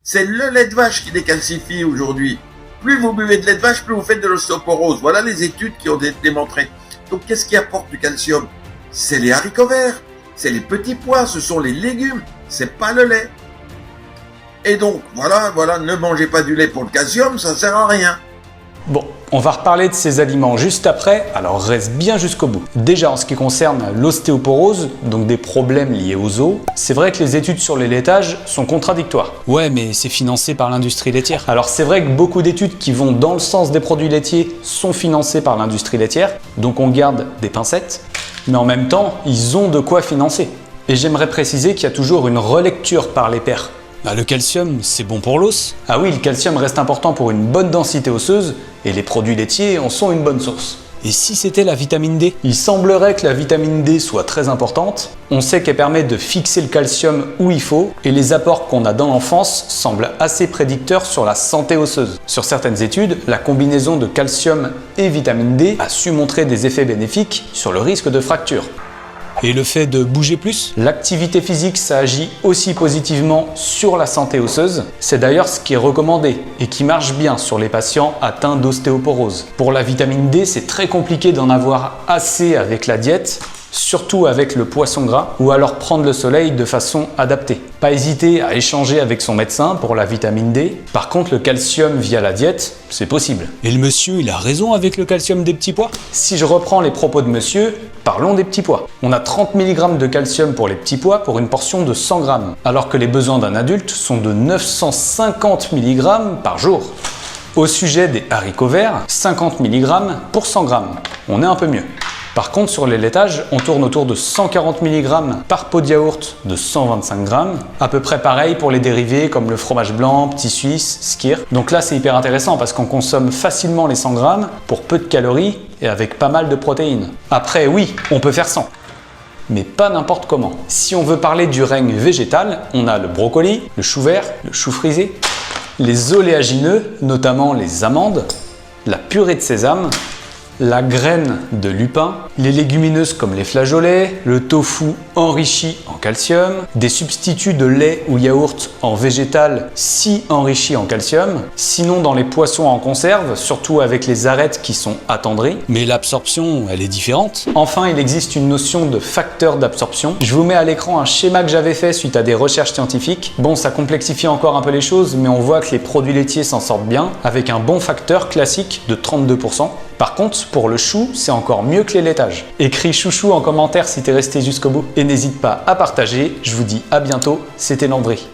C'est le lait de vache qui décalcifie aujourd'hui. Plus vous buvez de lait de vache, plus vous faites de l'ostéoporose. Voilà les études qui ont démontré. Donc qu'est-ce qui apporte du calcium? C'est les haricots verts, c'est les petits pois, ce sont les légumes, c'est pas le lait. Et donc voilà, ne mangez pas du lait pour le calcium, ça sert à rien. Bon, on va reparler de ces aliments juste après, alors reste bien jusqu'au bout. Déjà en ce qui concerne l'ostéoporose, donc des problèmes liés aux os, c'est vrai que les études sur les laitages sont contradictoires. Ouais, mais c'est financé par l'industrie laitière. Alors c'est vrai que beaucoup d'études qui vont dans le sens des produits laitiers sont financées par l'industrie laitière, donc on garde des pincettes, mais en même temps, ils ont de quoi financer. Et j'aimerais préciser qu'il y a toujours une relecture par les pairs. Bah, le calcium, c'est bon pour l'os. Ah oui, le calcium reste important pour une bonne densité osseuse et les produits laitiers en sont une bonne source. Et si c'était la vitamine D? Il semblerait que la vitamine D soit très importante. On sait qu'elle permet de fixer le calcium où il faut et les apports qu'on a dans l'enfance semblent assez prédicteurs sur la santé osseuse. Sur certaines études, la combinaison de calcium et vitamine D a su montrer des effets bénéfiques sur le risque de fracture. Et le fait de bouger plus? L'activité physique, ça agit aussi positivement sur la santé osseuse. C'est d'ailleurs ce qui est recommandé et qui marche bien sur les patients atteints d'ostéoporose. Pour la vitamine D, c'est très compliqué d'en avoir assez avec la diète, surtout avec le poisson gras, ou alors prendre le soleil de façon adaptée. Pas hésiter à échanger avec son médecin pour la vitamine D. Par contre, le calcium via la diète, c'est possible. Et le monsieur, il a raison avec le calcium des petits pois? Si je reprends les propos de monsieur, parlons des petits pois. On a 30 mg de calcium pour les petits pois pour une portion de 100 g, alors que les besoins d'un adulte sont de 950 mg par jour. Au sujet des haricots verts, 50 mg pour 100 g. On est un peu mieux. Par contre, sur les laitages, on tourne autour de 140 mg par pot de yaourt de 125 g. À peu près pareil pour les dérivés comme le fromage blanc, petit suisse, skyr. Donc là, c'est hyper intéressant parce qu'on consomme facilement les 100 g pour peu de calories et avec pas mal de protéines. Après, oui, on peut faire sans. Mais pas n'importe comment. Si on veut parler du règne végétal, on a le brocoli, le chou vert, le chou frisé, les oléagineux, notamment les amandes, la purée de sésame, la graine de lupin, les légumineuses comme les flageolets, le tofu enrichi en calcium, des substituts de lait ou yaourt en végétal si enrichis en calcium, sinon dans les poissons en conserve, surtout avec les arêtes qui sont attendries. Mais l'absorption, elle est différente. Enfin, il existe une notion de facteur d'absorption. Je vous mets à l'écran un schéma que j'avais fait suite à des recherches scientifiques. Bon, ça complexifie encore un peu les choses, mais on voit que les produits laitiers s'en sortent bien, avec un bon facteur classique de 32%. Par contre, pour le chou, c'est encore mieux que les laitages. Écris chouchou en commentaire si t'es resté jusqu'au bout. Et n'hésite pas à partager. Je vous dis à bientôt, c'était Landry.